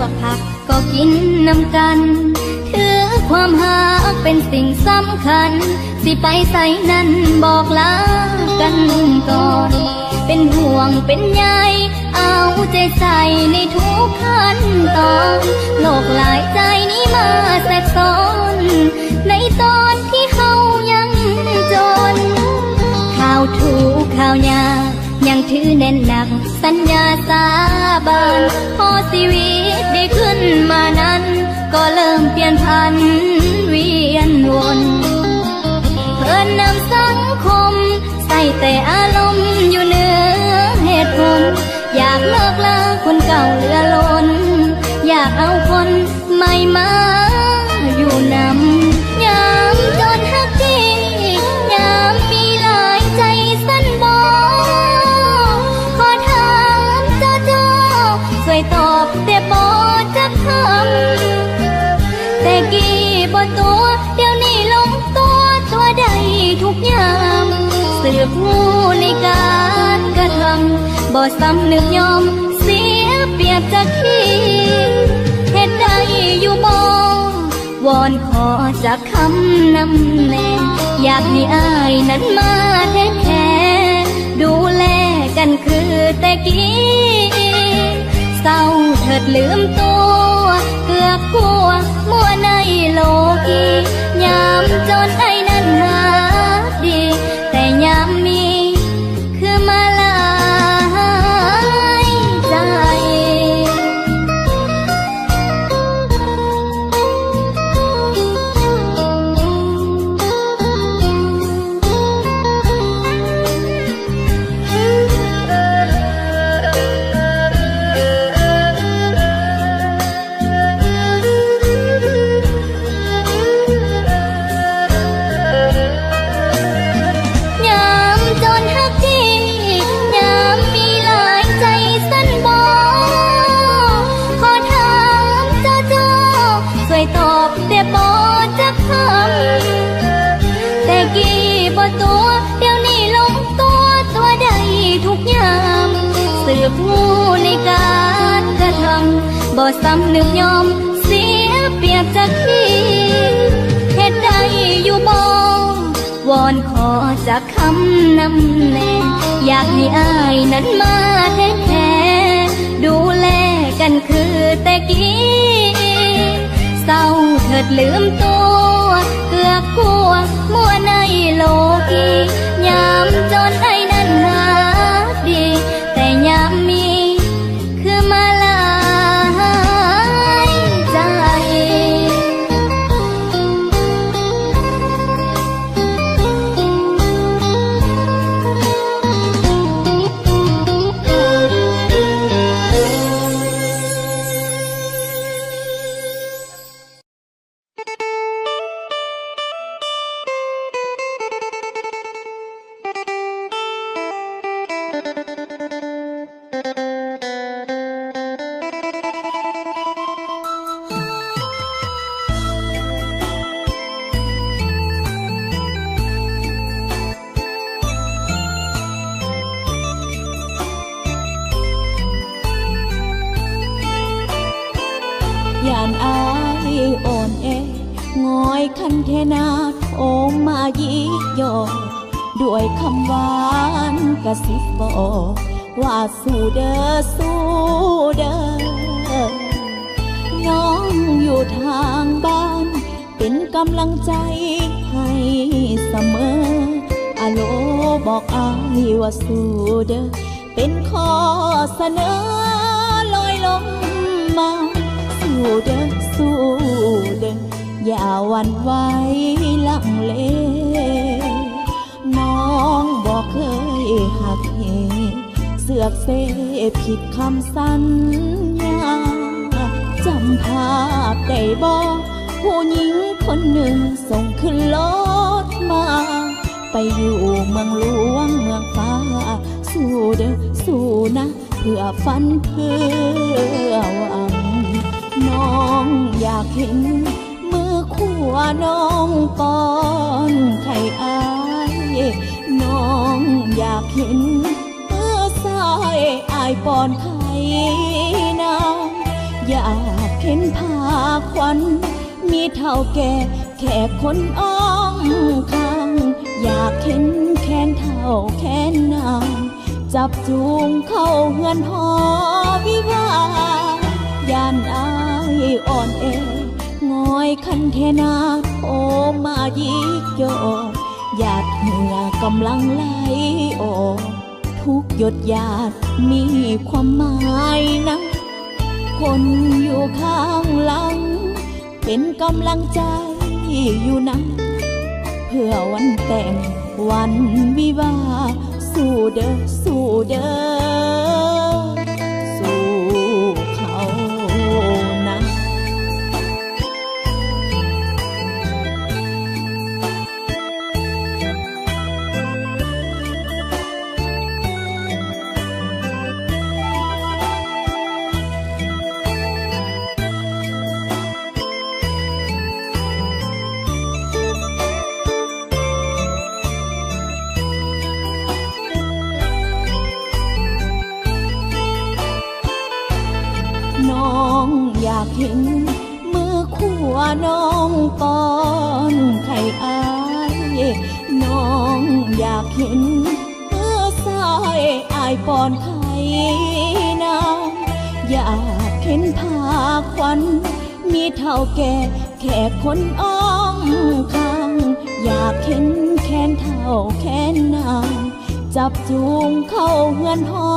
กผักก็กินนำกันถือความหาเป็นสิ่งสำคัญสิไปใส่นั้นบอกลากันก่อนเป็นห่วงเป็นใยเอาใจใส่ในทุกขั้นตอนโลกหลายใจนี้มาแทรกซ้อนในตอนที่เฮายังจนข่าวถูกข่าวยายังถือแน่นหนักสัญญาสาบานพอชีวิตได้ขึ้นมานั้นก็เริ่มเปลี่ยนพันเวียนวนเพิ่นนำสังคมใส่แต่อารมณ์อยู่เหนือเหตุผลอยากเลิกลาคนเก่าเหลือล้นอยากเอาคนใหม่มาอยู่นำยามจนหักที่ยามมีหลายใจสั้นบอกขอถามเจ้าช่วยตอบแต่บอกจะคำแต่กี่บ่ตัวเดี๋ยวนี้ลงตัวใดทุกอย่างสืบงูในการกระทำบ่สำนึกยอมเสียเปรียบจากที่เหตุใดอยู่บ่วอนขอจากคำนำแน่อยากให้อายนั้นมาแท้ดูแลกันคือแต่กี้เศร้าเถิดลืมตัวเกือบกลัวมัวในโลกียามจนไอ้นั้นหาดีแต่ยามมีคือมาลายใจแต่กี่บ่ตัวเดี๋ยวนี้ลงตัวใดทุกอย่างสืบงูในการกระทำบ่สำนึกยอมเสียเปรียบจากที่เหตุใดอยู่บ่วอนขอจากคำนำแน่อยากให้อายนั้นมาแท้ดูแลกันคือแต่กี้เศร้าเถิดลืมตัวเกือบกลัวมัวในโลกียามจนไอ้นั้นหาดีแต่ยามมีคือมาลายใจ ย่านอายอ่อนแองอยคันเทนาโอมมายิยอด้วยคำหวานกระซิบบอกว่าสู้เด้อสู้เด้อน้องอยู่ทางบ้านเป็นกำลังใจให้เสมออะโลบอกอายว่าสู้เด้อเป็นข้อเสนอลอยลงมาสู้เด้อสู้เด้ออย่าหวั่นไหวลังเลน้องบอกเคยหักเหเสือกเสผิดคำสัญญาจำภาพได้บอกผู้หญิงคนหนึ่งส่งขึ้นรถมาไปอยู่เมืองหลวงเมืองฟ้าสู้เด้อสู้นะเพื่อฝันเพื่อหวังน้องอยากเห็นมือขวาน้องป้อนไข่อายน้องอยากเห็นมือซ้ายอายป้อนไข่น้ำอยาก เห็นผ้าควันมีเท่าแก่แค่คนอ้อมข้างอยากเห็นแขนเท่าแขนนางจับจูงเข้าเฮือนหอวิวาห์ยานอายอ่อนเองอยคันเทนาโอมายิกโยหยาดเหงื่อกำลังไหลออกทุกหยดหยาดมีความหมายนะคนอยู่ข้างหลังเป็นกำลังใจอยู่นะเพื่อวันแต่งวันวิวาห์สู้เด้อสู้เด้อสู้เขานะ น้องอยากเห็นมือขัวน้องป้อนไข่อายน้องอยากเห็นมือซ้ายอายป้อนไข่นางอยากเห็นผ้าควันมีเท่าแก่แค่คนอ้อมข้างอยากเห็นแขนเท่าแขนนางจับจูงเข้าเฮือนหอ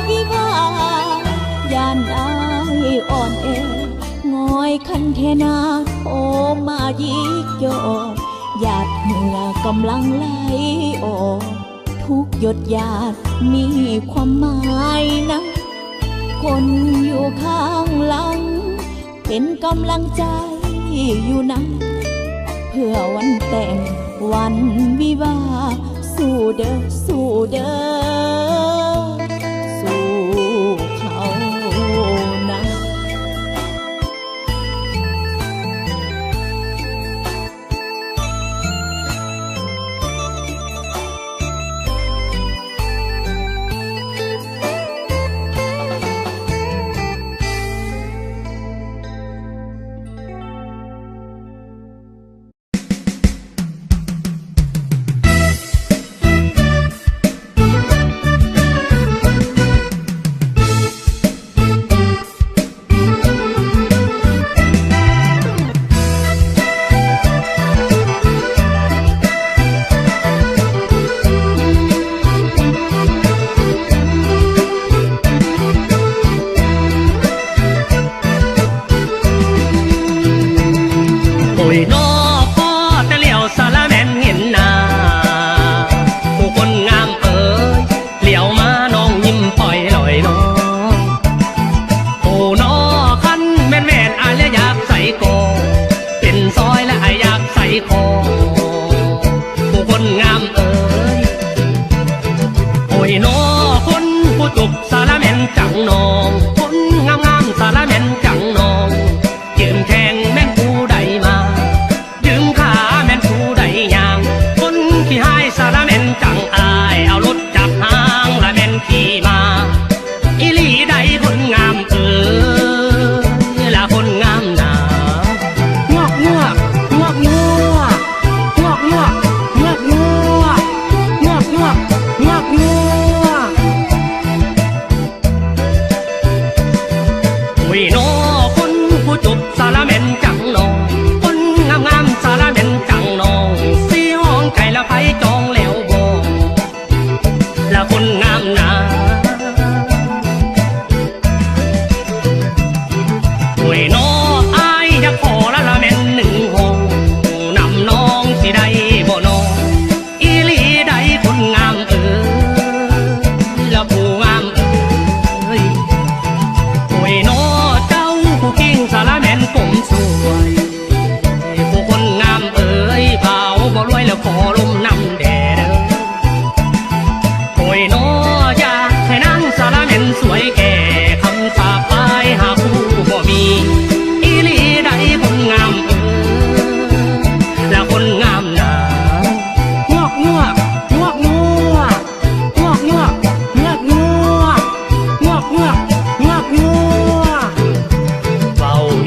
วิวาห์ยานอายอ่อนเองอยคันเทนาโอมายิกโยหยาดเหงื่อกำลังไหลออกทุกหยดหยาดมีความหมายนะคนอยู่ข้างหลังเป็นกำลังใจอยู่นะเพื่อวันแต่งวันวิวาห์สู้เด้อสู้เด้อสู้เขานะ ย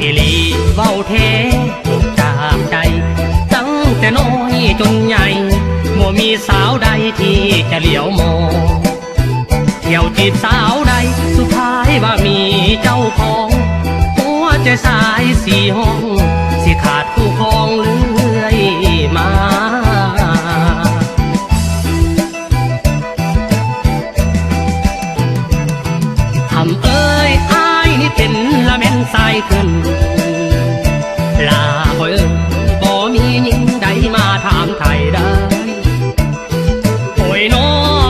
จะเหลียวมองเที่ยวจีบสาวใดสุดท้ายว่ามีเจ้าของหัวใจสายสี่ห้องสิขาดคู่ครองเรื่อยมาทำเอ้ยอ้ายนี่เป็นละแม่นสายขึ้นลาบ่เอ้ยบ่มีหญิงใดมาถามไทยได้โอ้ยน้อ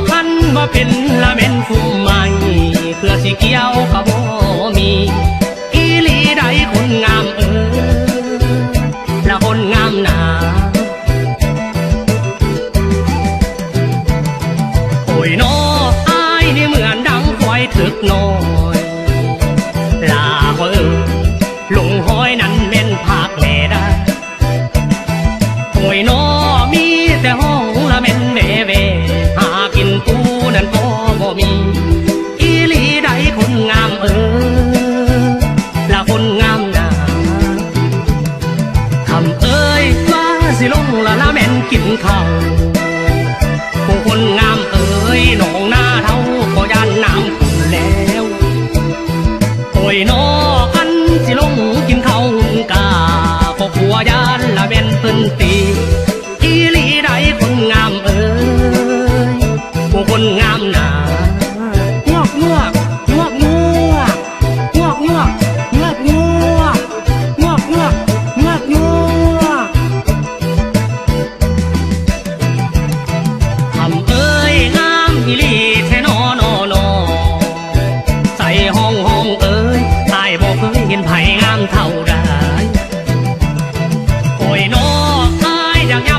คันว่าเป็นละแม่นผู้ใหม่เพื่อสิเกี่ยวกับบ่มีอีหลีใดคนงามเอ้ยละคนงามหนาโอ้ยน้ออ้ายนี่เหมือนดังควายถึกน้อยลาบ่เอ้ยลงห้อยนั้นแม่นภาคแม่ได้โอ้ยน้อมีแต่ห้องละแม่นเว่เว่หากินปูนั้นก็บ่มีอีหลีใดคนงามเอ้ยละคนงามหนาคำเอ้ยว่าสิลงละแม่นกินข้าวผู้คนงามเอ้ยหนองหน้าเท่าก็ย่านน้ำขุ่นแล้วโอ้ยน้อคันสิลงกินข้าวกาก็ผัวยานละแม่นเพิ่นตีอีหลีใดคนงามเอ้ยผู้คนงามหนางวกงวกงวกงวกงวกงวกงวกงวกงวกงวกงวกงวกทำเอ้ยงามอีหลีแท้นอนอนอใส่ห้องห้องเอ้ยตายบ่เคยเห็นไผงามเท่าใดโอ้ยน้ออายอยาก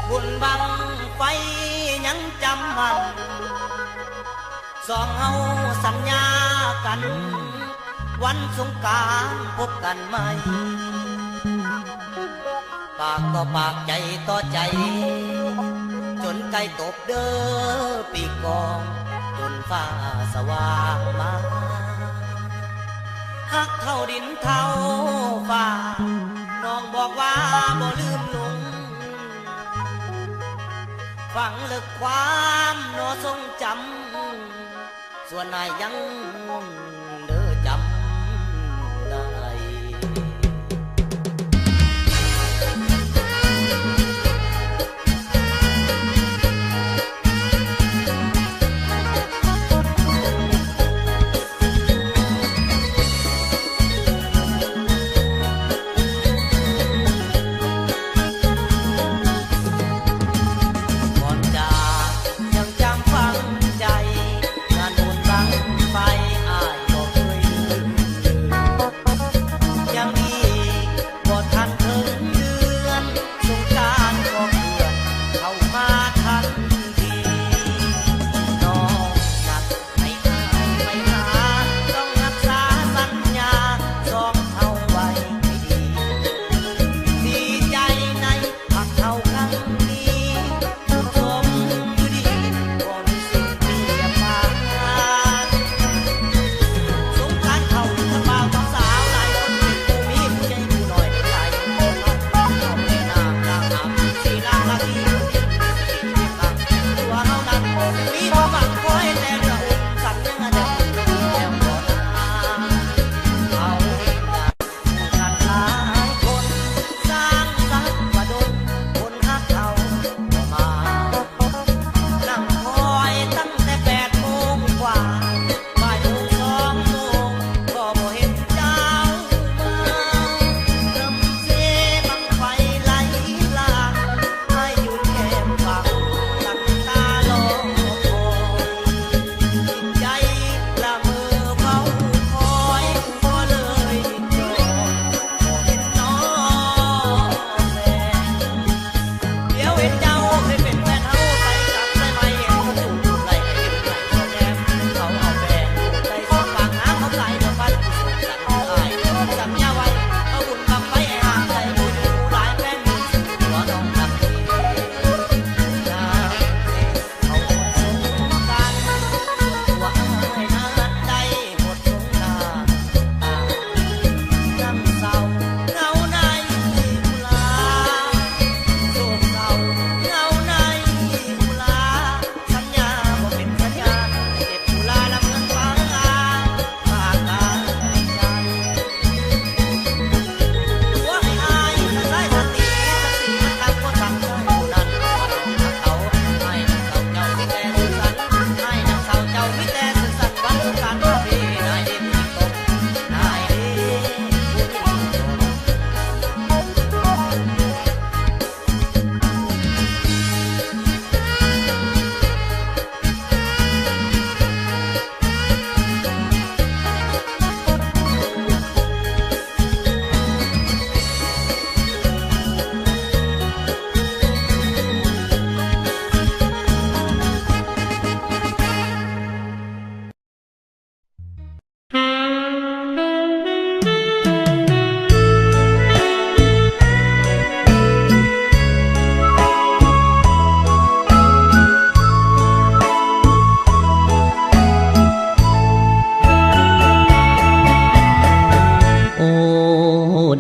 บุญบังไฟยังจำมันสองเฮาสัญญากัน วันสงกรานต์พบกันไหมปากต่อปากใจต่อใจ จนไกลตบเด้อปีกองจนฟ้าสว่างมาฮักเท่าดินเท่าฟ้าน้องบอกว่าบ่ลืมลงฝังลึกความนอทรงจำส่วนนายยังเด้อจำได้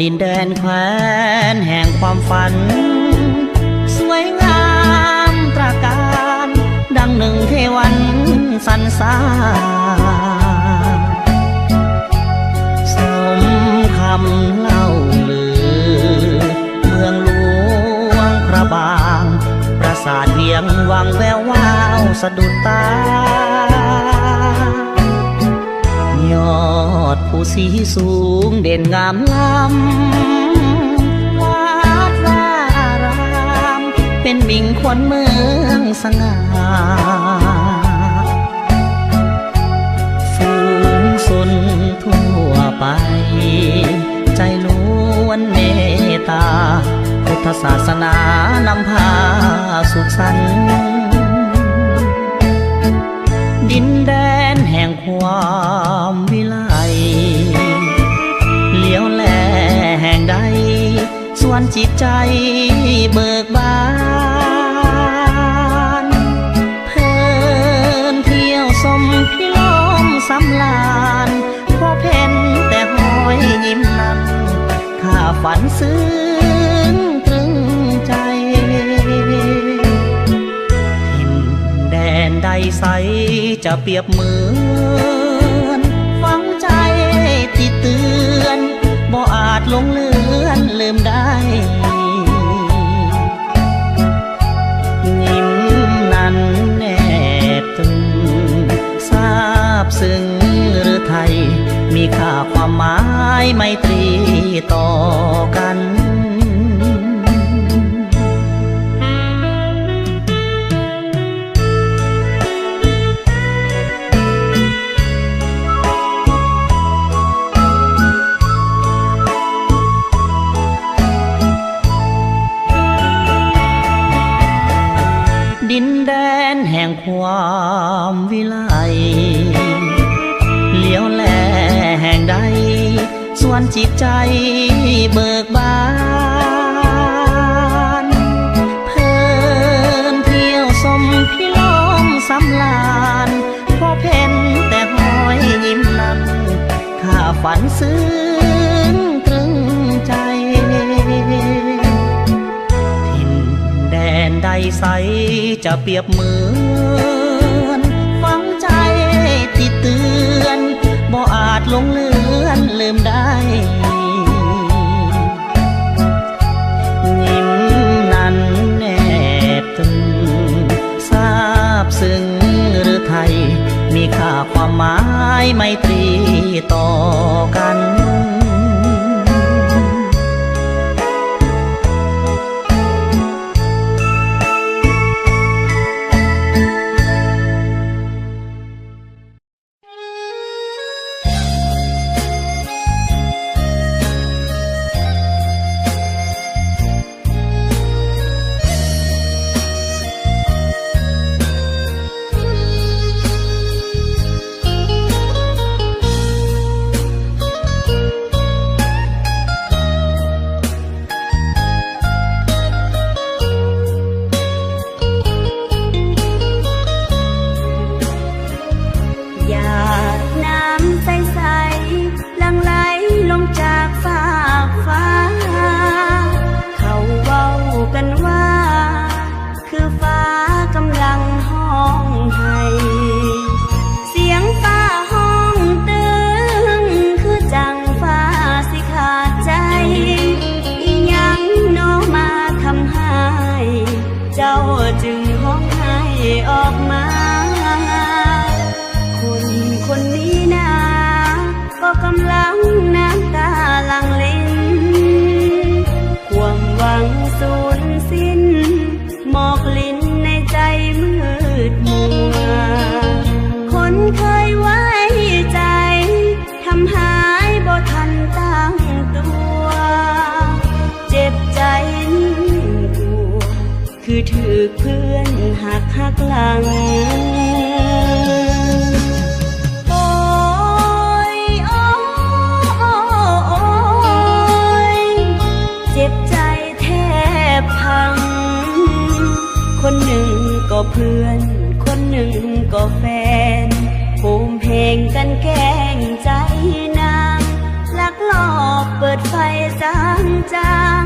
ดินแดนแคว้นแห่งความฝันสวยงามตระการดังหนึ่งเทวันสรรสร้างสมคำเล่าลือเมืองหลวงพระบางปราสาทเวียงวังแวววาวสะดุดตายอดภูสีสูงเด่นงามล้ำวัดวารามเป็นมิ่งขวัญเมืองสง่าฝูงชนทั่วไปใจล้วนเมตตาพุท ทธศาสนานำพาสุขสันต์ดินแดนแห่งความวิไลเลี้ยวแลแห่งใดส่วนจิตใจเบิกบานเพลินเที่ยวสมพิลมสำลานพอเพ็นแต่หอยยิ้มนั้นข้าฝันซึ้งตรึงใจถิ่นแดนใดใสจะเปรียบเหมือนฝังใจติดเตือนบ่อาจหลงเลือนลืมได้ยิ้มนั้นแนบตึงทราบซึ้งหรือไทยมีค่าความหมายไมตรีต่อกัน ดินแดนแห่งความวิไลเลี้ยวแลแห่งใดส่วนจิตใจเบิกบานเพลินเที่ยวสมพิลมสำลานพอเพ็นแต่หอยยิ้มนั้นข้าฝันซึ้งตรึงใจแดนใดใสจะเปรียบเหมือนฝังใจติดเตือนบ่อาจหลงเลือนลืมได้ยิ้มนั้นแนบตึงทราบซึ้งหรือไทยมีค่าความหมายไมตรีต่อกันคือถือเพื่อนหักหลังโอ้ยโอ้โอ้ยเจ็บใจแทบพังคนหนึ่งก็เพื่อนคนหนึ่งก็แฟนโฮมเพลงกันแกล้งใจนางลักลอบเปิดไฟจาง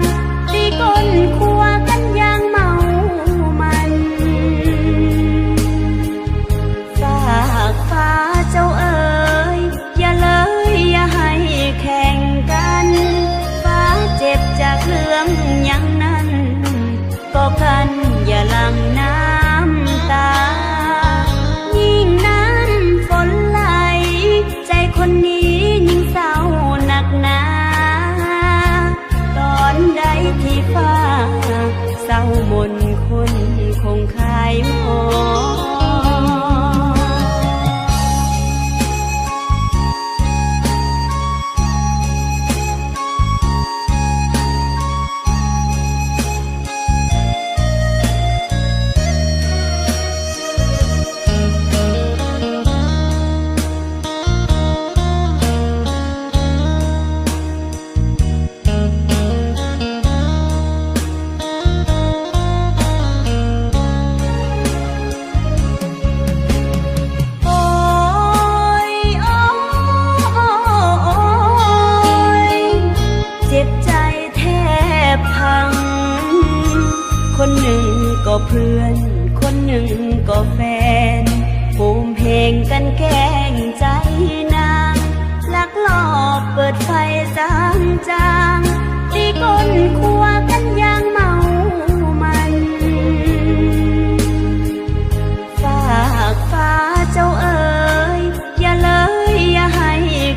ตีก้นครัวกันอย่างเมามันฝากฟ้าเจ้าเอ๋ยอย่าเลยอย่าให้แข่งกันฟ้าเจ็บจากเรื่องอย่างนั้นก็กันอย่าหลั่งน้ำตายิ่งน้ำฝนไหลใจคนนี้ยิ่งเศร้าหนักหนาตอนใดที่ฟ้าเศร้ามนคนคงคายหมอ ก็เพื่อนคนหนึ่งก็แฟนภูมิเพลงกันแกล้งใจนางลักลอบเปิดไฟจางตีก้นคัวกันอย่างเมามันฝากฟ้าเจ้าเอ๋ยอย่าเลยอย่าให้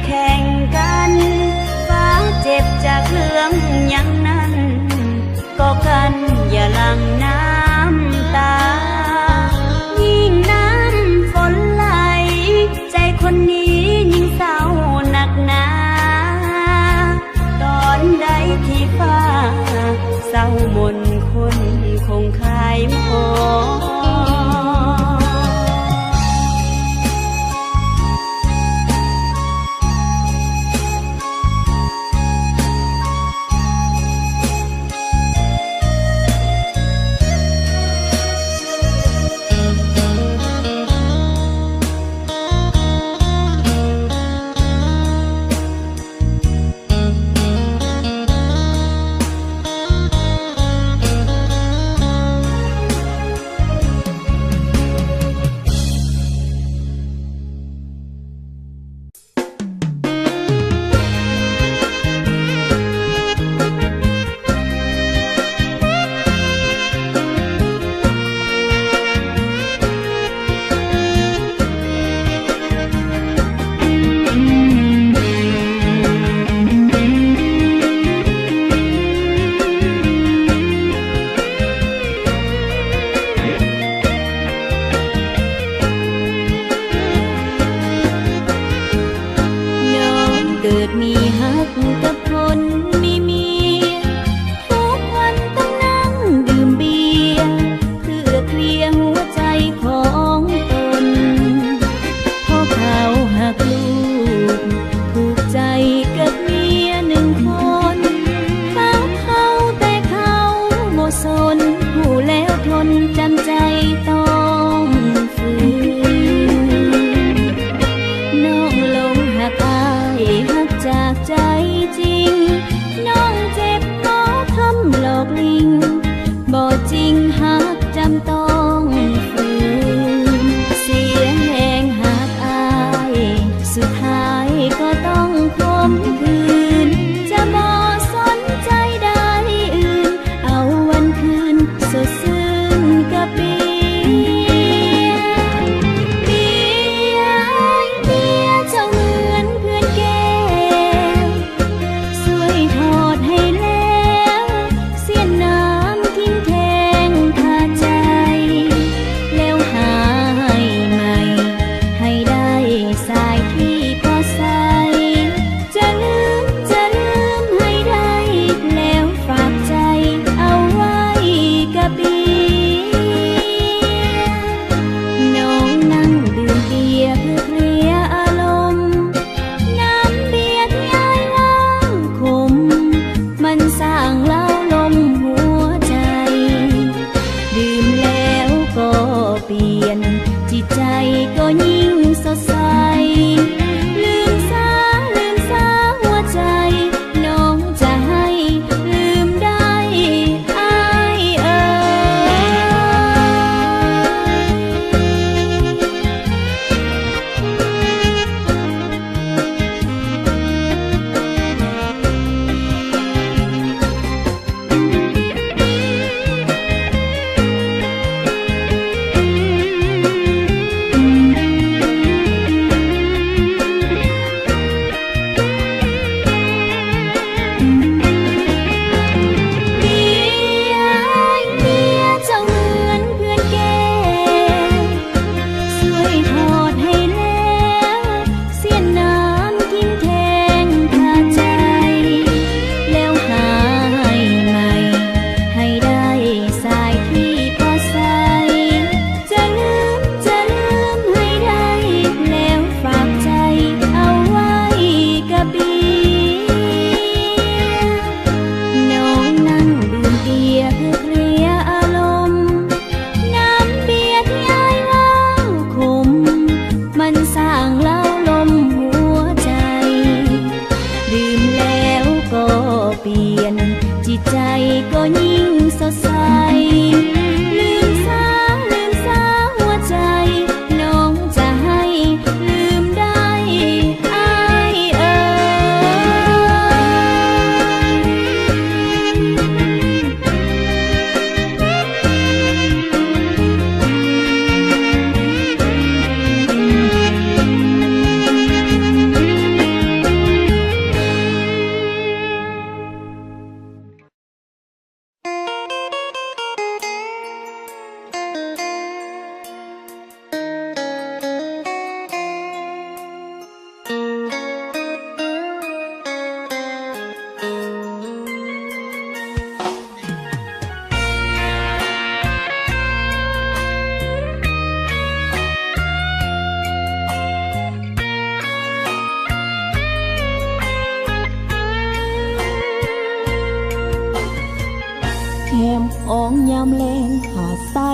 แข่งกันฟ้าเจ็บจากเรื่องอย่างนั้นก็กันอย่าหลั่งน้ำตายิ่งน้ำฝนไหลใจคนนี้ยิ่งเศร้าหนักหนาตอนใดที่ฟ้าเศร้ามนคนคงคายหมอง เ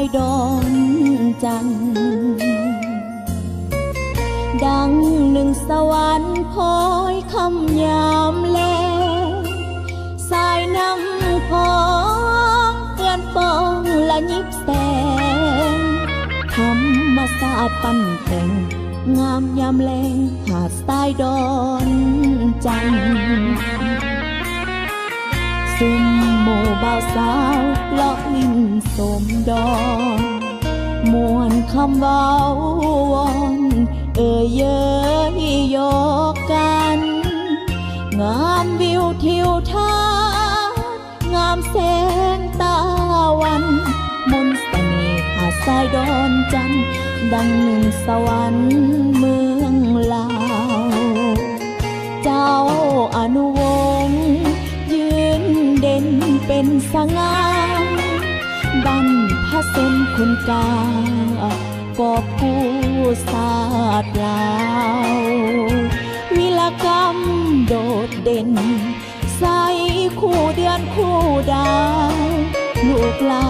ายดอนจันทร์ดังหนึ่งสวรรค์คอยคำยามแลสายน้ำพองเตือนฟองและยิบแสงธรรมศาสตร์ปั้นแต่งงามยามแลงหาดทรายดอนจันทร์ซุ่มหมู่บ่าวสาวเลาะลิ้นสมดอนมวนคำเว้าวอนเย้ยโยกกันงามวิวทิวทัศน์งามแสงตะวันมนต์เสน่ห์หาดทรายดอนจันทร์ดังหนึ่งสวรรค์เมืองลาวเจ้าอนุวงศ์ยืนเด่นเป็นสง่าบันพะเซนคุณกากอบผู้ศาสตร์ลาววิลกรรมโดดเด่นใส่คู่เดือนคู่ดาวลูกลา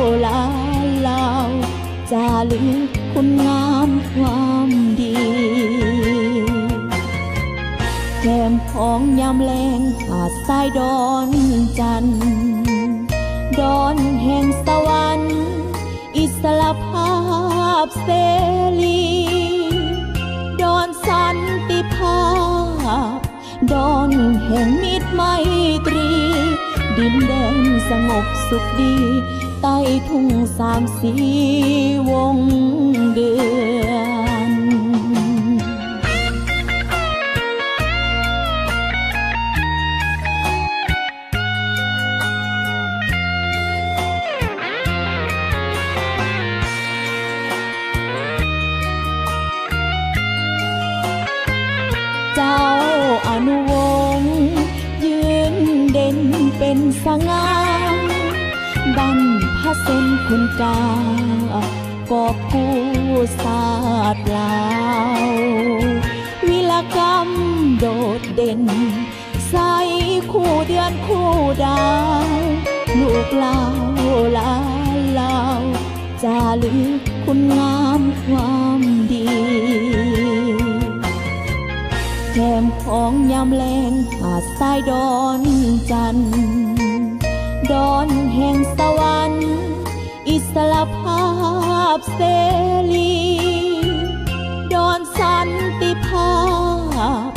วลายลาวจารึกคุณงามความดีแก้มของยามแลงหาดทรายดอนจันทร์ดอนแห่งสวรรค์อิสระภาพเสรีดอนสันติภาพดอนแห่งมิตรไมตรีดินแดนสงบสุขดีใต้ทุ่งสามสีวงเดือนเจ้าอนุวงศ์ยืนเด่นเป็นสง่าบันพะเซนคุณกากอบผู้ศาสตร์ลาววิลกรรมโดดเด่นใส่คู่เดือนคู่ดาวลูกลาวลายลาวจารึกคุณงามความดีแก้มของยามแลงหาดทรายดอนจันทร์ดอนแห่งสวรรค์อิสระภาพเสรีดอนสันติภาพ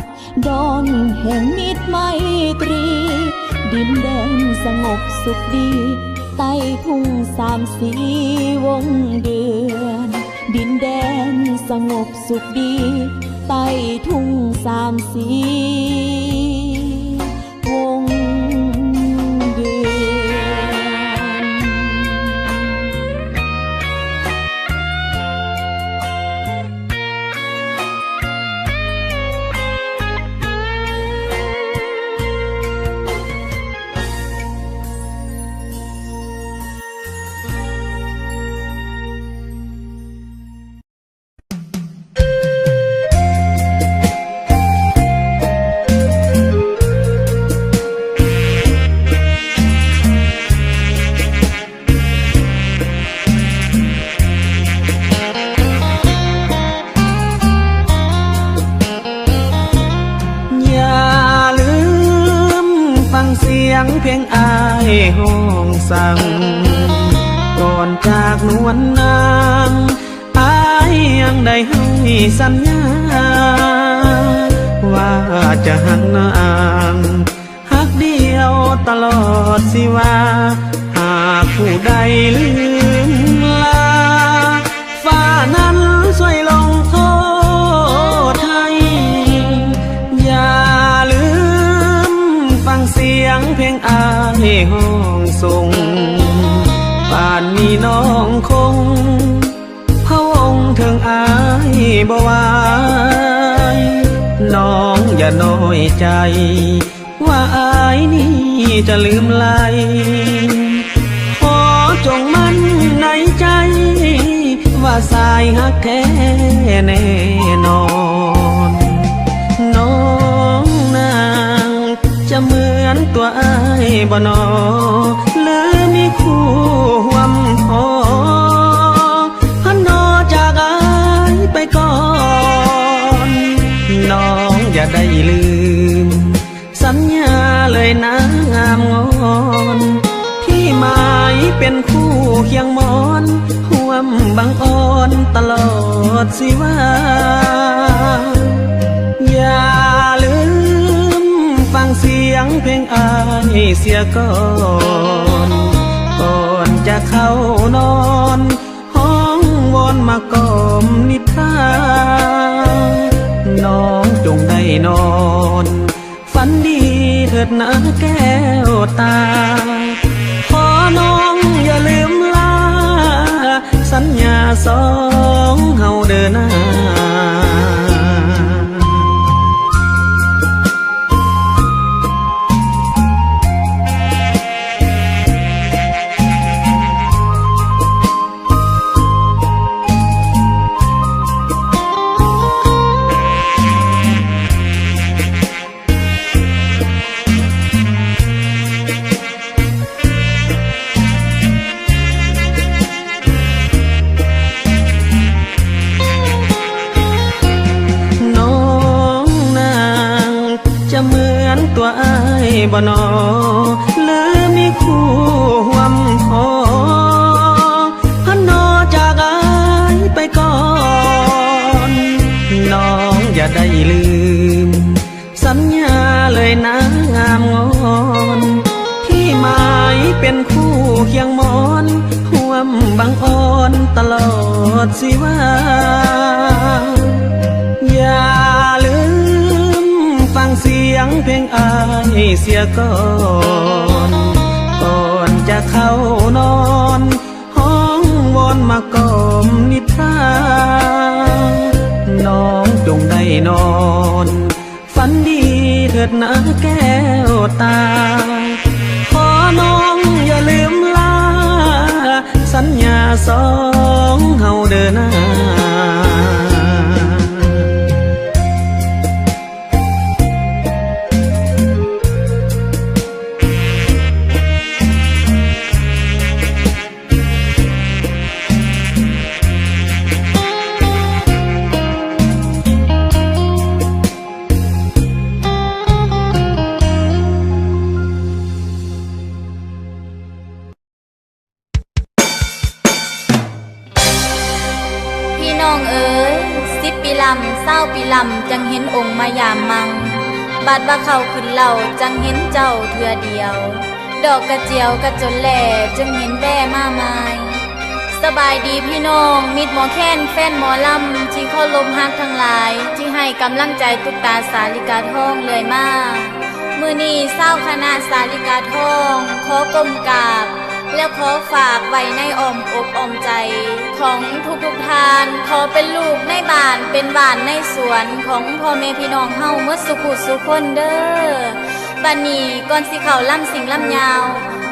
ดอนแห่งมิตรไมตรีดินแดนสงบสุขดีใต้ทุ่งสามสีวงเดือนดินแดนสงบสุขดีใต้ทุ่งสามสีวงเดือนเสียงเพลงอายห้องสั่งก่อนจากนวลนางอายยังได้ให้สัญญาว่าจะหันนางหักเดียวตลอดสิว่าหากผู้ใดลืมลาฟ้านั้นช่วยลงโทษให้อย่าลืมฟังเสียงเพลงอายห้องส่งป่านนี้น้องคงพะวงถึงอายบ่ไหวน้องอย่าน้อยใจว่าอายนี่จะลืมไหลขอจงมั่นในใจว่าสายหักแท้แน่นอนน้องนางจะเหมือนตัวอายบ่นอหรือมีคู่หวมพอ บังอ่อนตลอดสิว่าอย่าลืมฟังเสียงเพลงอายเสียก่อนก่อนจะเข้านอนห้องวอนมากล่อมนิทานน้องจงได้นอนฝันดีเถิดนะแก้วตาขอน้องอย่าลืมลาสัญญาสองเฮาเดินหน้าตัวอ้ายบ่นอหรือมีคู่ห่วมพอพันนอจากอ้ายไปก่อนน้องอย่าได้ลืมสัญญาเลยนะงามงอนที่หมายเป็นคู่เคียงมอนห่วมบังอ่อนตลอดสิว่าอย่าลืมฟังเสียงเพลงอายเสียก่อนก่อนจะเข้านอนห้องวอนมากล่อมนิทานน้องจงได้นอนฝันดีเถิดนะแก้วตาขอน้องอย่าลืมลาสัญญาสองเฮาเดินหน้า20 ปีลำจังเห็นองค์มายามมังบาดว่าเขาขึ้นเหล่าจังเห็นเจ้าเทือเดียวดอกกระเจียวกระจนแหล่จึงเห็นแว่มาไม้สบายดีพี่น้องมิตรหมอแค้นแฟนหมอลำที่เคารพฮักทั้งหลายที่ให้กำลังใจตุ๊กตาสาลิกาทองเลยมามื้อนี้เศร้าคณะสาลิกาทองขอก้มกราบแล้วขอฝากไว้ในอ้อมอกอ้อมใจของทุกท่านขอเป็นลูกในบ้านเป็นบ้านในสวนของพ่อแม่พี่น้องเฮาเมื่อสุขุสุคนเด้อบัดนี้ก่อนสิเข้าล่ำสิงล่ำยาว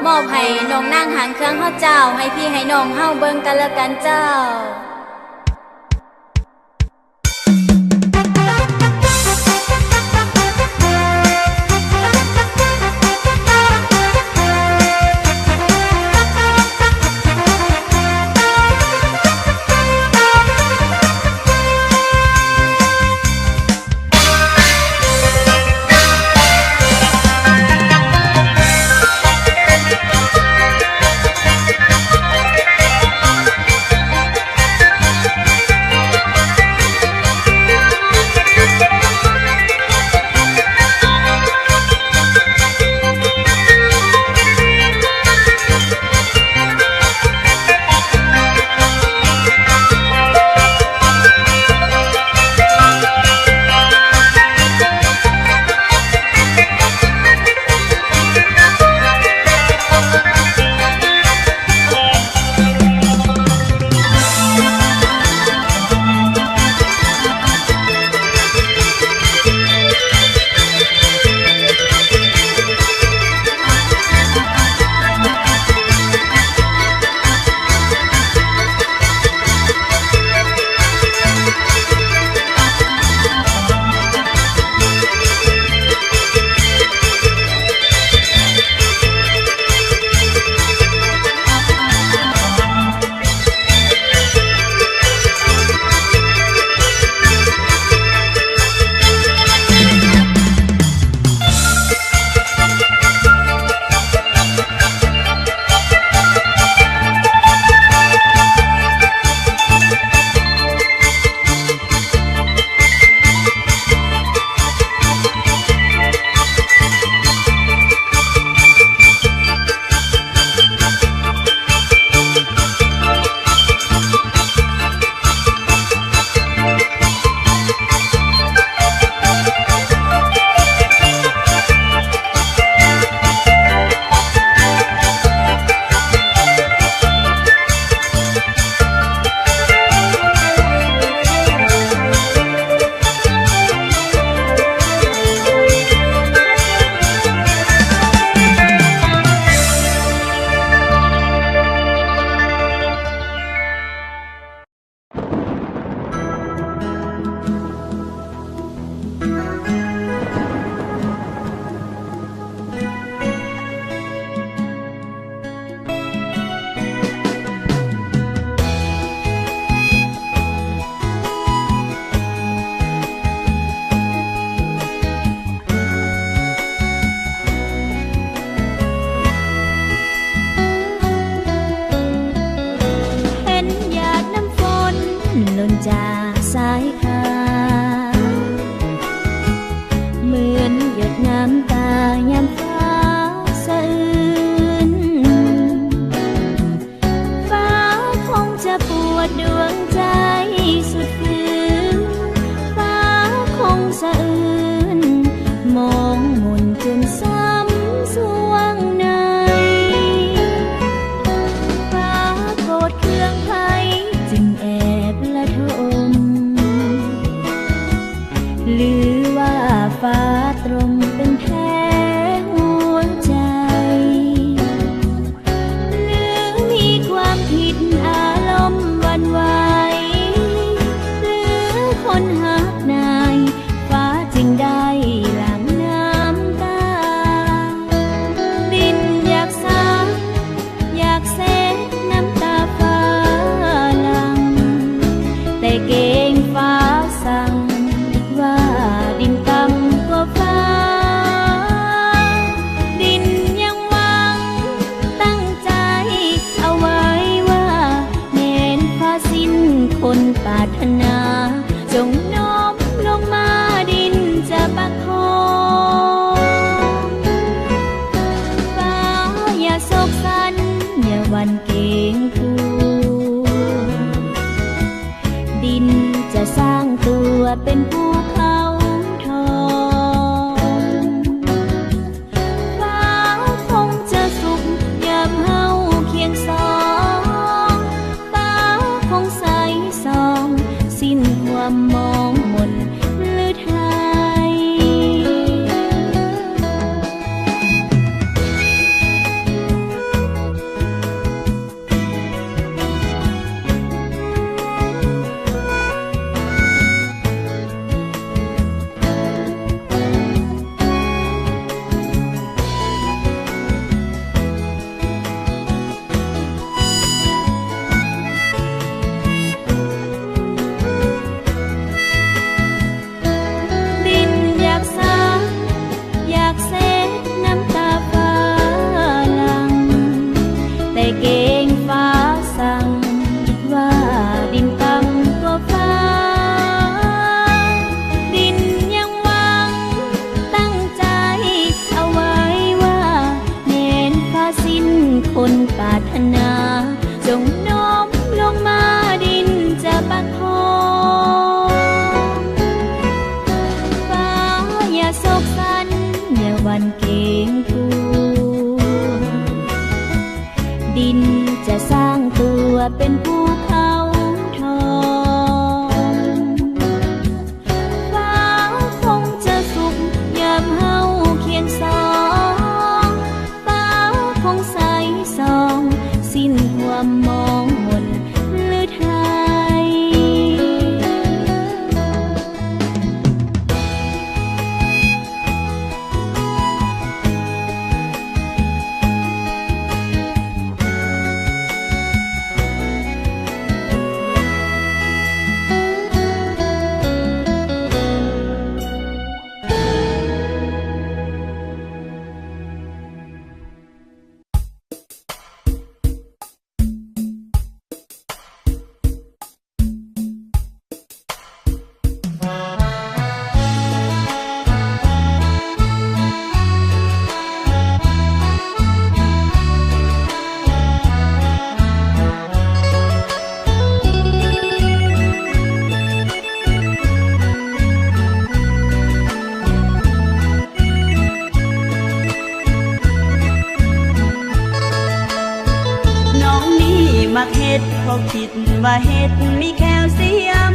มอบให้น้องนางหางเครื่องเฮาเจ้าให้พี่ให้น้องเฮาเบิ่งกันละกันเจ้า จากสายตาเหมือนหยดน้ำตายามฟ้าสะอื้นฟ้าคงจะปวดดวงใจสุดฝืนฟ้าคงสะอื้นมองหมุนจนซ้ำสวงในฟ้าโกรธเคืองไผจึงแอบละทมหรือว่าฟ้าตรงเป็นแผลหัวใจหรือมีความผิดอารมณ์หวั่นไหวหรือคนหักนายฟ้าจึงได้หลั่งน้ำตาดินอยากสาอยากเซ็ดน้ำตาฟ้าหลังแต่เกรงฟ้าสั่งว่าดินต่ำกว่าฟ้าดินยังหวังตั้งใจเอาไว้ว่าแม้นฟ้าสิ้นคนปรารถนาจงน้อมลงมาดินจะประคองฟ้าอย่าโศกสันอย่าหวั่นเกรงกลัวดินจะสร้างตัวเป็นภูเขาทองฟ้าคงจะสุขยามเฮาเคียงสองฟ้าคงใสสองสิ้นความมองมนหรือไทย วันเกงกูดินจะสร้างตัวเป็นภูเขาทองฟ้าคงจะสุขยามเฮาเคียงสองฟ้าคงใสสองสิ้นความมองมนหรือไทยมักเฮ็ดเพราะคิดว่าเฮ็ดมีแคลเซียม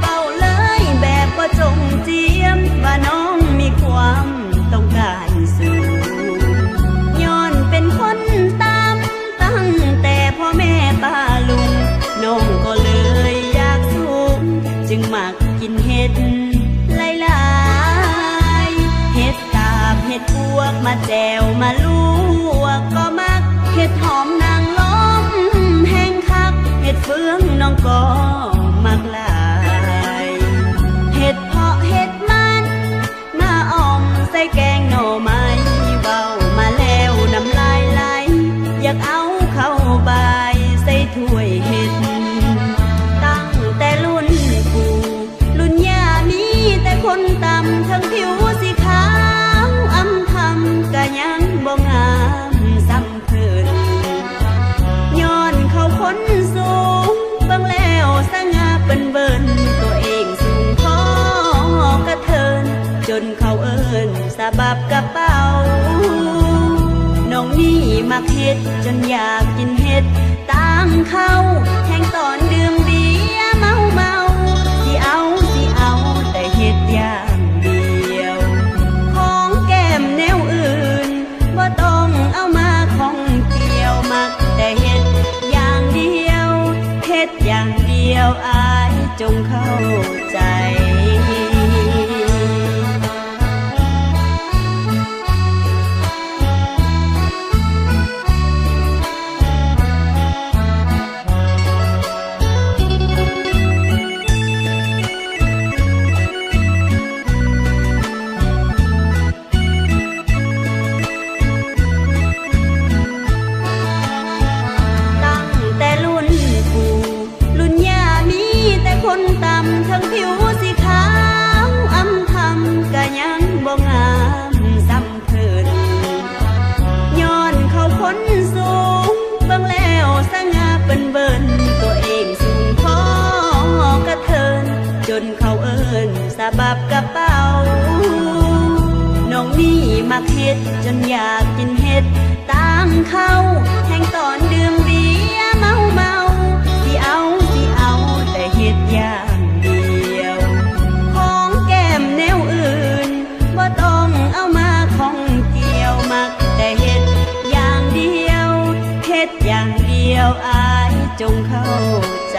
เบาเลยแบบบ่จงเจียมว่าน้องมีความต้องการสูงย้อนเป็นคนตามตั้งแต่พ่อแม่ป้าลุงน้องก็เลยอยากสูงจึงมักกินเฮ็ดหลายๆเฮ็ดตาบเฮ็ดพวกมาแจวมาลวกก็มักเฮ็ดหอมนางล้มเห็ดเฟืองน้องก็มักหลายเห็ดเพาะเห็ดมันมาอ่อมใส่แกงหน่อไม้เบามาแล้วน้ำลายไหลอยากเอาเข้าบายใส่ถ้วยเห็ดตั้งแต่รุ่น บับกระเป๋าน้องนี่มักเฮ็ดจนอยากกินเฮ็ดต่างเข้าแทงตอนดื่มเบียร์เมาสิเอาแต่เฮ็ดอย่างเดียวของแก้มแนวอื่นบ่ต้องเอามาของเกี่ยวมักแต่เฮ็ดอย่างเดียวเฮ็ดอย่างเดียวอายจงเข้าใจคนตำทั้งผิวสีขาวอำทำก็ยังบ่งามซ้ำเพิ่นย้อนเขาคนสูงเบิ่งแล้วสง่าเบิ่นตัวเองสูงพอกระเทินจนเขาเอิ้นสะบับกระเป๋าน้องนี่มักเฮ็ดจนอยากกินเฮ็ดต่างเข้าแทงตอนดื่มเบียร์เมาสิเอาแต่เฮ็ดอย่างเดียวของแก้มแนวอื่นบ่ต้องเอามาของเกี่ยวมักแต่เฮ็ดอย่างเดียวเฮ็ดอย่างเดียวอายจงเข้าใจ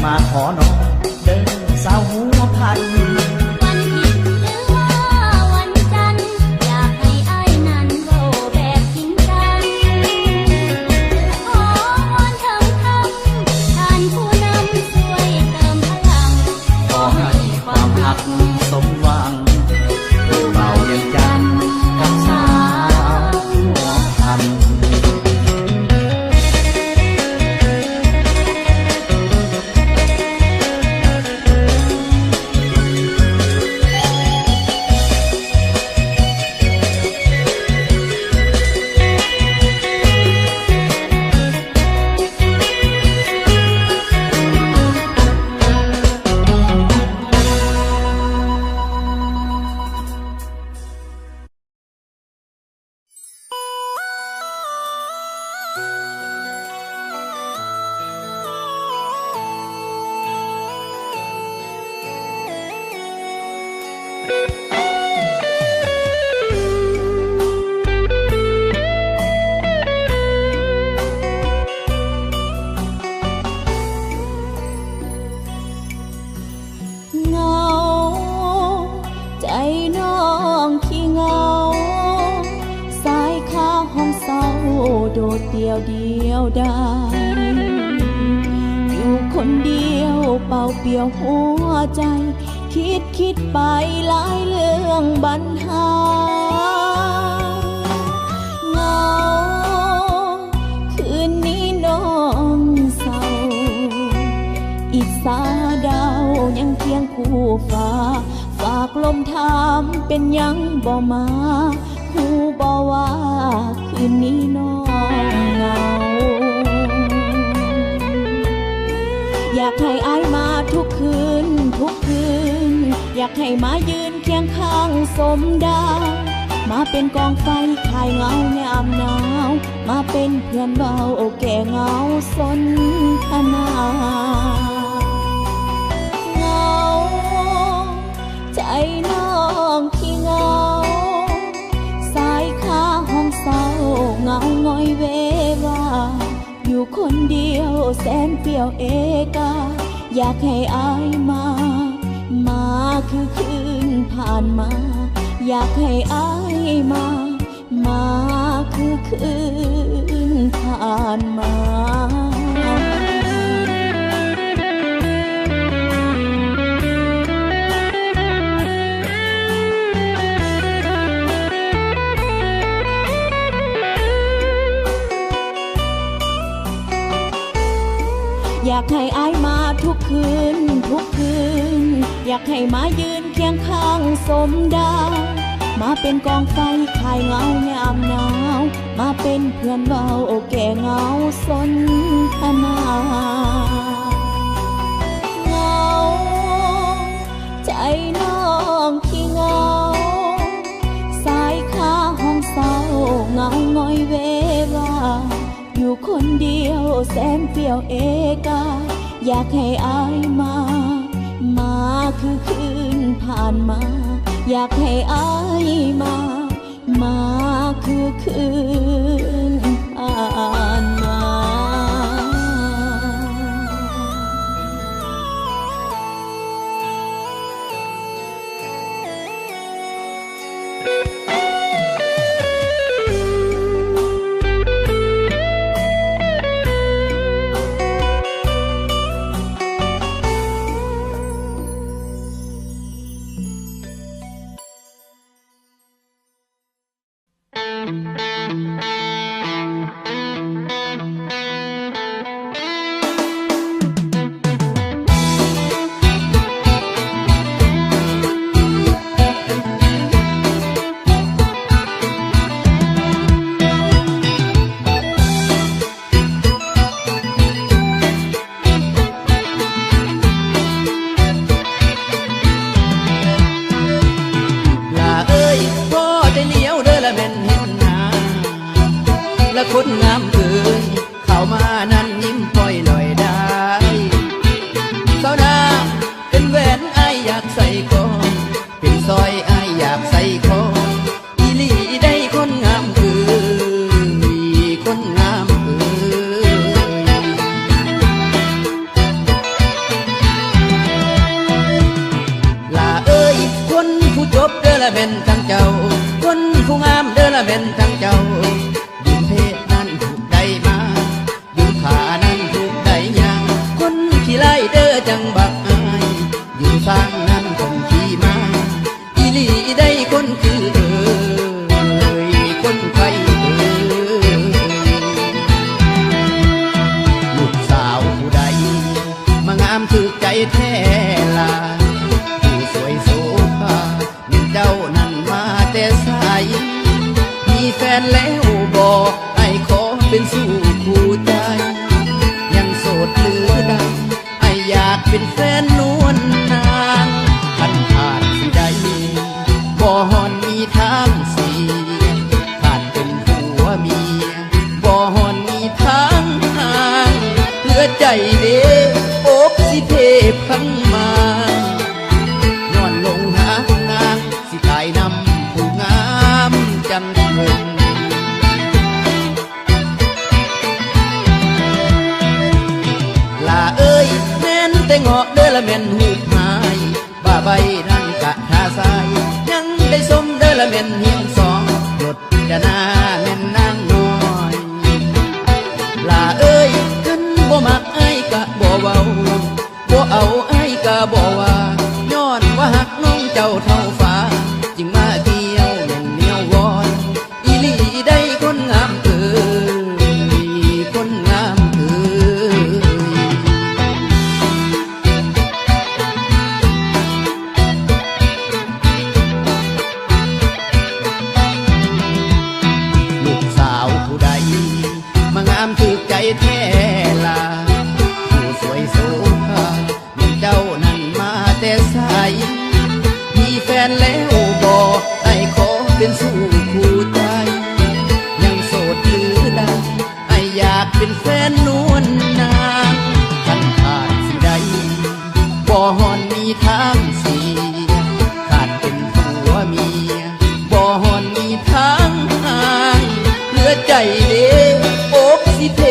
มาขอน้องเดินสาวหัวพัน วันผิดหรือว่าวันจันทร์อยากให้อ้ายนั้นเว้าแบบจริงจังขอวอนเถิดคำท่านผู้นำช่วยเติมพลัง ขอให้ความรักสมหวังเบาเย็นจันทร์กับสาวหัวพัน เหงาใจน้องขี้เหงาสายข้าห้องเศร้าโดดเดียวดายอยู่คนเดียวเป่าเปลี่ยวหัวใจคิดไปหลายเรื่องปัญหาเหงาคืนนี้น้องเศร้าอิสาดาวยังเคียงคู่ฟ้าฝากลมถามเป็นยังบ่มาหูบ่ว่าคืนนี้น้องเหงาอยากให้อ้ายมาทุกคืนอยากให้มายืนเคียงข้างสมดาวมาเป็นกองไฟคลายเหงายามหนาวมาเป็นเพื่อนเบาแก่เหงาสนทนาเหงาใจน้องขี้เหงาสายขาห้องเศร้าเหงาง่อยเววาอยู่คนเดียวแสนเปลี่ยวเอกาอยากให้อายมาคือคืนผ่านมาอยากให้อายมาคือคืนผ่านมา อยากให้อายมาทุกคืนอยากให้มายืนเคียงข้างสมดาวมาเป็นกองไฟคลายเหงายามหนาวมาเป็นเพื่อนเบาแก่เหงาสนทนาเหงาใจน้องขี้เหงาสายขาห้องเศร้าเหงาง่อยเววาอยู่คนเดียวแสนเปลี่ยวเอกาอยากให้อายมาคือคืนผ่านมาอยากให้อายมาคือคืนผ่านมา คนงามเอ่ยเข้ามานั้นยิ้มปล่อยหน่อยได้สาวนาเป็นแหวนไออยากใส่คอเป็นสร้อยไออยากใส่คออีหลีได้คนงามเอ่ยคนงามเอ่ย ละเป็นทั้งเจ้าคนผู้งามเด้อละเป็นทั้งเจ้ายืมเพศนั้นถูกได้มายืมขานั้นถูกได้ยังคนขี้ไล่เด้อจังบักอายยืมสร้างนั้นคนขี้มาอีหลีได้คนคือคนไฟลูกสาวผู้ใดมางามถึกใจแท้ลาผู้สวยโสภาเจ้านั้นมาแต่สายมีแฟนแล้วบอกไอ้ขอเป็นสู่คู่ใจยังโสดหรือดังไอ้อยากเป็นแฟนนวลนางพันขาดสิได้บ่ฮอนมีทางเสียขาดเป็นผัวเมียบ่ฮอนมีทางห่างเพื่อใจเด้อกสิเทพังมาย้อนลงหานางสิตายนำผู้งามจำเงินลาเอ้ยแม่นแต่เงาะเด้อละแม่นหูหายบ้าใบนั่นกะทาสายยังได้สมเด้อละแม่นเฮียงสองหลดจะนาแม่นนางน้อยลาเอ้ยขึ้นบ่มักไอ้กะบ่เว้าบ่เอาไอ้กะบ่ว่าย้อนว่าหักน้องเจ้าเท่าฟ้าจึงมาเกี่ยวแม่นเหนียววอนอีหลีได้คนงามเอ้ยคนงามเอ้ยลูกสาวผู้ใดมางามถึกใจแท้ลาผู้สวยโสภาเหมือนเจ้านั้นมาแต่สายมีแฟนแล้วบอกไอ้ขอเป็นสู่คู่ใจยังโสดหรือดังไอ้อยากเป็นแฟนนวลนางพันขาดสิได้บ่ฮอนมีทางเสียขาดเป็นผัวเมียบ่ฮอนมีทางห่างเหลือใจเด้อกสิเท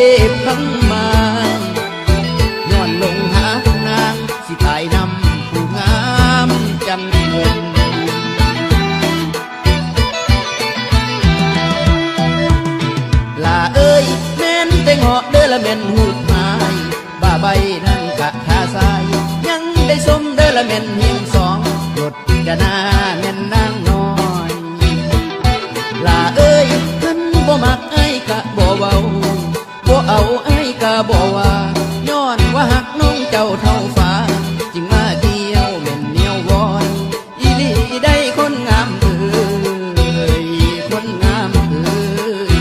พังมาย้อนลงหานางสิตายนำผู้งามจำเงินลาเอ้ยแม่นแต่เงาะเด้อละแม่นหูหายบ้าใบนั่นกะทาสายยังได้สมเด้อละแม่นเฮียงสองรถกะนาแม่นนางน้อยลาเอ้ยท่านบ่มักไอ้กะบ่เว้าบ่เอาไอ้กะบ่ว่าย้อนว่าหักน้องเจ้าเท่าฟ้าจึงมาเกี่ยวแม่นเหนียววอนอีหลีได้คนงามเอ้ยคนงามเอ้ย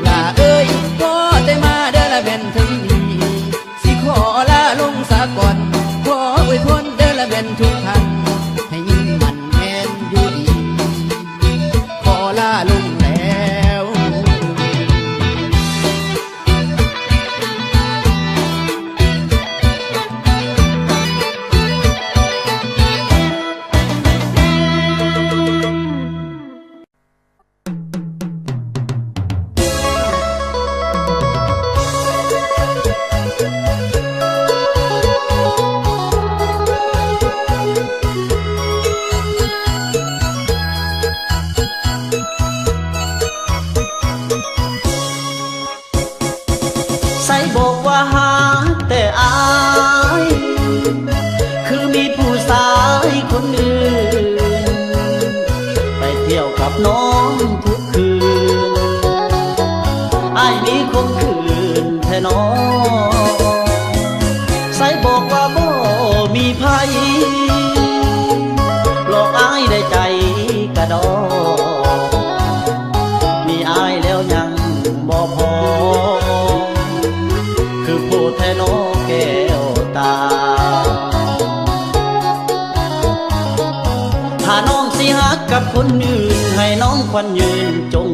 ลาเอ้ยพอได้มาเด้อละแม่นถึงนี้สิขอลาลงสาก่อนขออวยพรเด้อละแม่นทุกท่านให้ยิ่งมันแม่นอยู่ดีขอลาลงแล้ว ใส่บอกว่าหาแต่อายคือมีผู้สายคนอื่นไปเที่ยวกับน้องทุกคืนอายมีคมคืนแท้น้องใส่บอกว่าบ่มีภัยหลอกอายได้ใจกระดอมีอายแล้วยังบ่พอคือผู้แทนน้องแก้วตาถ้าน้องสิหักกับคนอื่นให้น้องควันยืนจง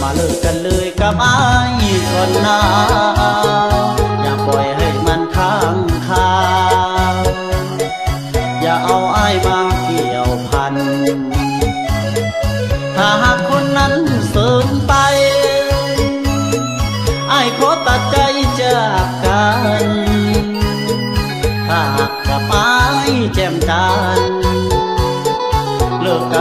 มาเลิกกันเลยกับอายก่อนนะอย่าปล่อยให้มันค้างคาอย่าเอาอายมาเกี่ยวพันถ้าหากคนนั้นเสริมไปอายขอตัดใจจากกันถ้ากับอายแจ่มจันเลิก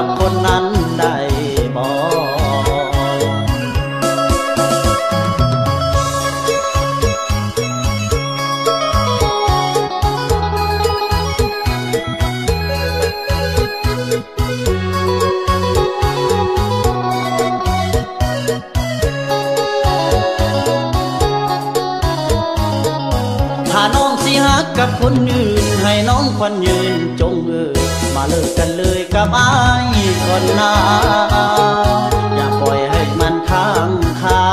สิฮักกับคนอื่นให้น้องควันยืนจงมาเลิกกันเลยกับอ้ายก่อนนะอย่าปล่อยให้มันค้างคา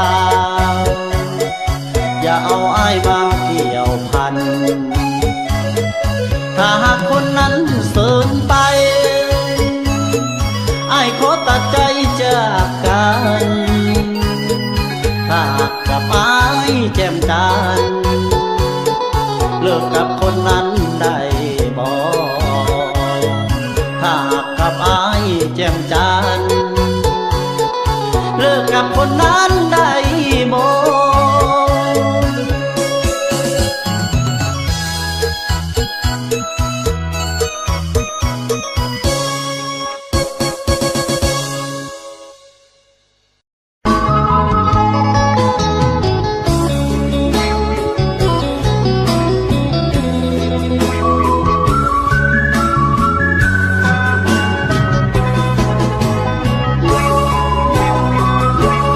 อย่าเอาอ้ายมาเกี่ยวพันถ้าหากคนนั้นเสินไปอ้ายขอตัดใจจากกันถ้าหากกับอ้ายแจ่มจันทร์เลิกกับคนนั้นได้บ่ถ้าหากกับอ้ายแจ่มจันทร์เลิกกับคนนั้นได้บ่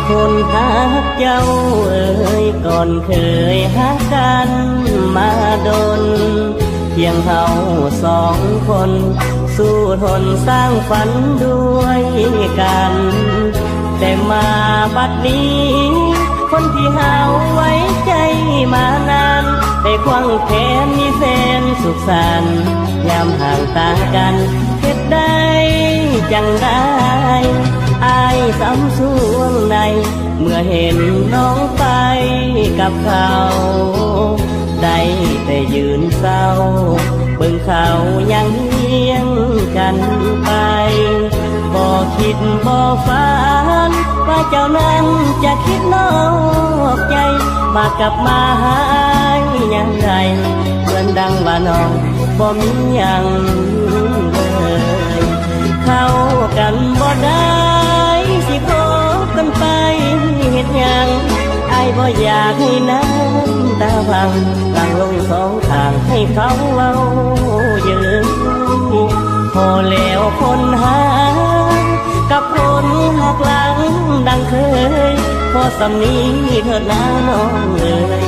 คนฮักเจ้าเอ่ยก่อนเคยฮักกันมาดนเพียงเฮาสองคนสู้ทนสร้างฝันด้วยกัน แต่มาบัดนี้ คนที่เฮาไว้ใจมานานได้ควงแขนมีแฟนสุขสันต์ยามห่างตากันเฮ็ดได้จังได้อายซ้ำสวงในเมื่อเห็นน้องไปกับเขาได้แต่ยืนเศร้าเบิ่งเขายังเลี้ยงกันไปบ่คิดบ่ฝันว่าเจ้านั้นจะคิดนอกใจมากับมาหายยังไงเหมือนดังว่าน้องบ่มีหยังเลยเข้ากันบ่ได้สิคบกันไปเฮ็ดหยังอ้ายบ่อยากให้น้ำตาพังหลังลงสองทางให้เขาเว้าเยอะพอแล้วคนหากับคนหักหลังดังเคยพอสำนีเถิดนะน้องเอ๋ย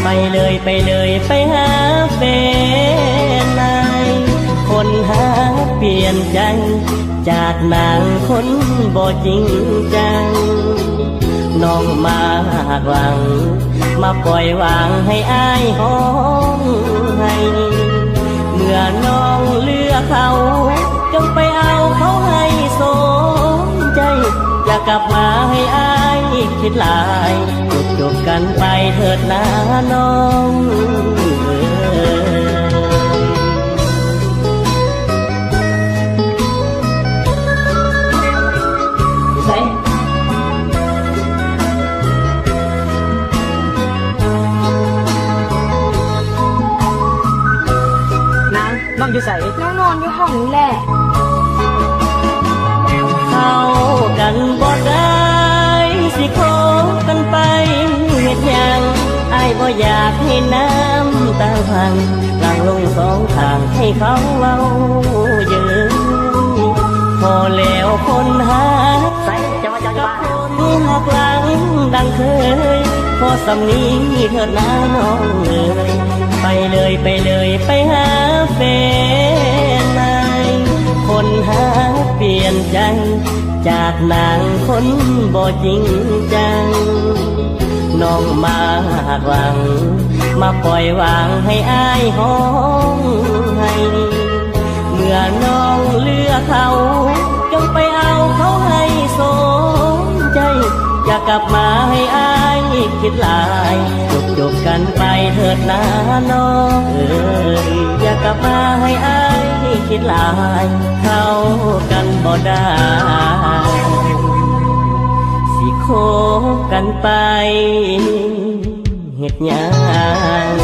ไปเลยไปเลยไปหาแฟนใหม่คนหาเปลี่ยนใจจากนางคนบ่จริงจังน้องมาหักหลังมาปล่อยวางให้อ้ายห้องให้เมื่อน้องเลือกเขาจงไปเอาเขาให้สมใจอย่ากลับมาให้อ้ายคิดหลายจบกันไปเถิดนะน้องน้องอยู่ใส่ น้องนอนอยู่ห้องนี้แหละ เข้ากันบ่ได้สิคบกันไปเฮ็ดหยังอ้ายบ่อยากให้น้ำตาพังหลังลงสองทางให้เขาเว้าเยอะพอแล้วคนหาใส่จะมาจากบ้านคนหักหลังดังเคยพอสำนีเถิดนะน้องเอ๋ยไปเลยไปเลยไปหาแฟนใหม่คนหาเปลี่ยนใจจากนางคนบ่จริงจังน้องมาหักหลังมาปล่อยวางให้อ้ายห้องให้เมื่อน้องเลือกเขาจงไปเอาเขาให้สมใจอย่ากลับมาให้อ้ายคิดหลายจบกันไปเถิดนะน้องเอ๋ยอย่ากลับมาให้อ้ายคิดหลายเข้ากันบ่ได้สิคบกันไปเฮ็ดหยัง